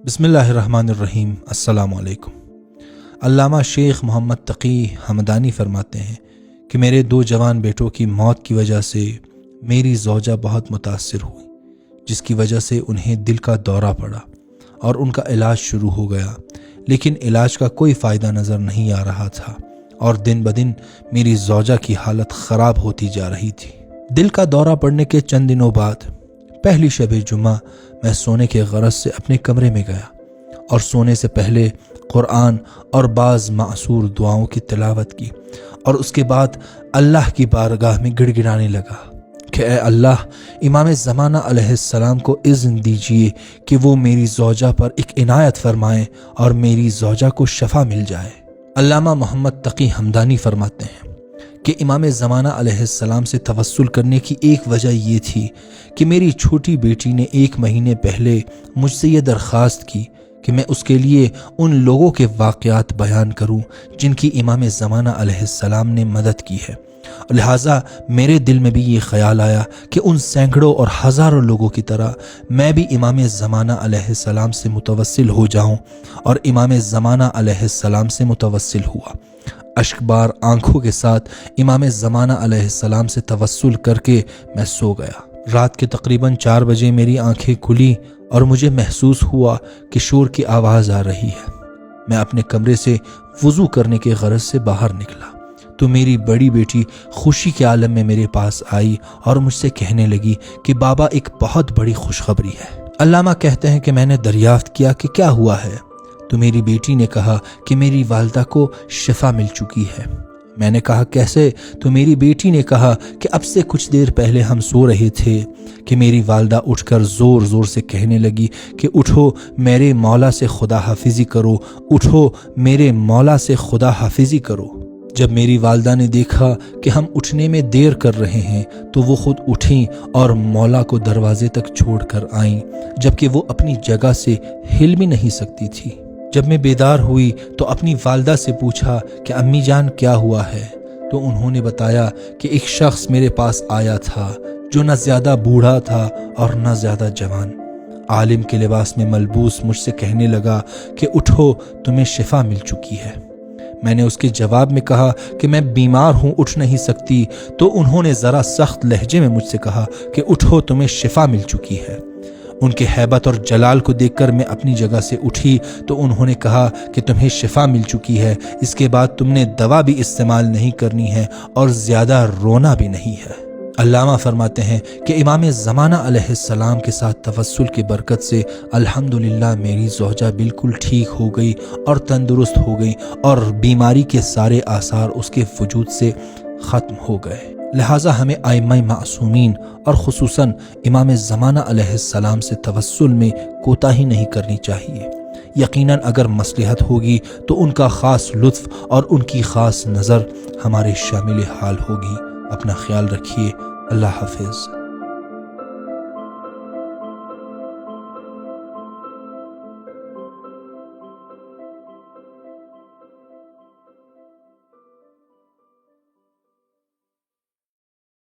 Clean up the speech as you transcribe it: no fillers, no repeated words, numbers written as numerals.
بسم اللہ الرحمن الرحیم۔ السلام علیکم۔ علامہ شیخ محمد تقی حمدانی فرماتے ہیں کہ میرے 2 جوان بیٹوں کی موت کی وجہ سے میری زوجہ بہت متاثر ہوئی، جس کی وجہ سے انہیں دل کا دورہ پڑا اور ان کا علاج شروع ہو گیا، لیکن علاج کا کوئی فائدہ نظر نہیں آ رہا تھا اور دن بدن میری زوجہ کی حالت خراب ہوتی جا رہی تھی۔ دل کا دورہ پڑنے کے چند دنوں بعد پہلی شب جمعہ میں سونے کے غرض سے اپنے کمرے میں گیا اور سونے سے پہلے قرآن اور بعض معصور دعاؤں کی تلاوت کی اور اس کے بعد اللہ کی بارگاہ میں گڑ گڑانے لگا کہ اے اللہ، امام زمانہ علیہ السلام کو اذن دیجیے کہ وہ میری زوجہ پر ایک عنایت فرمائیں اور میری زوجہ کو شفا مل جائے۔ علامہ محمد تقی حمدانی فرماتے ہیں کہ امام زمانہ علیہ السلام سے توسل کرنے کی ایک وجہ یہ تھی کہ میری چھوٹی بیٹی نے 1 مہینے پہلے مجھ سے یہ درخواست کی کہ میں اس کے لیے ان لوگوں کے واقعات بیان کروں جن کی امام زمانہ علیہ السلام نے مدد کی ہے۔ لہٰذا میرے دل میں بھی یہ خیال آیا کہ ان سینکڑوں اور ہزاروں لوگوں کی طرح میں بھی امام زمانہ علیہ السلام سے متوسل ہو جاؤں، اور امام زمانہ علیہ السلام سے متوسل ہوا۔ اشک بار آنکھوں کے ساتھ امام زمانہ علیہ السلام سے توسل کر کے میں سو گیا۔ رات کے تقریباً 4 بجے میری آنکھیں کھلی اور مجھے محسوس ہوا کہ شور کی آواز آ رہی ہے۔ میں اپنے کمرے سے وضو کرنے کے غرض سے باہر نکلا تو میری بڑی بیٹی خوشی کے عالم میں میرے پاس آئی اور مجھ سے کہنے لگی کہ بابا، ایک بہت بڑی خوشخبری ہے۔ علامہ کہتے ہیں کہ میں نے دریافت کیا کہ کیا ہوا ہے، تو میری بیٹی نے کہا کہ میری والدہ کو شفا مل چکی ہے۔ میں نے کہا کیسے؟ تو میری بیٹی نے کہا کہ اب سے کچھ دیر پہلے ہم سو رہے تھے کہ میری والدہ اٹھ کر زور زور سے کہنے لگی کہ اٹھو، میرے مولا سے خدا حافظی کرو، اٹھو، میرے مولا سے خدا حافظی کرو۔ جب میری والدہ نے دیکھا کہ ہم اٹھنے میں دیر کر رہے ہیں تو وہ خود اٹھیں اور مولا کو دروازے تک چھوڑ کر آئیں، جبکہ وہ اپنی جگہ سے ہل بھی نہیں سکتی تھی۔ جب میں بیدار ہوئی تو اپنی والدہ سے پوچھا کہ امی جان کیا ہوا ہے، تو انہوں نے بتایا کہ ایک شخص میرے پاس آیا تھا جو نہ زیادہ بوڑھا تھا اور نہ زیادہ جوان، عالم کے لباس میں ملبوس، مجھ سے کہنے لگا کہ اٹھو، تمہیں شفا مل چکی ہے۔ میں نے اس کے جواب میں کہا کہ میں بیمار ہوں، اٹھ نہیں سکتی، تو انہوں نے ذرا سخت لہجے میں مجھ سے کہا کہ اٹھو، تمہیں شفا مل چکی ہے۔ ان کے ہیبت اور جلال کو دیکھ کر میں اپنی جگہ سے اٹھی تو انہوں نے کہا کہ تمہیں شفا مل چکی ہے، اس کے بعد تم نے دوا بھی استعمال نہیں کرنی ہے اور زیادہ رونا بھی نہیں ہے۔ علامہ فرماتے ہیں کہ امام زمانہ علیہ السلام کے ساتھ توسل کی برکت سے الحمدللہ میری زوجہ بالکل ٹھیک ہو گئی اور تندرست ہو گئی، اور بیماری کے سارے آثار اس کے وجود سے ختم ہو گئے۔ لہٰذا ہمیں ائمہ معصومین اور خصوصاً امام زمانہ علیہ السلام سے توسل میں کوتاہی نہیں کرنی چاہیے۔ یقیناً اگر مصلحت ہوگی تو ان کا خاص لطف اور ان کی خاص نظر ہمارے شامل حال ہوگی۔ اپنا خیال رکھیے۔ اللہ حافظ۔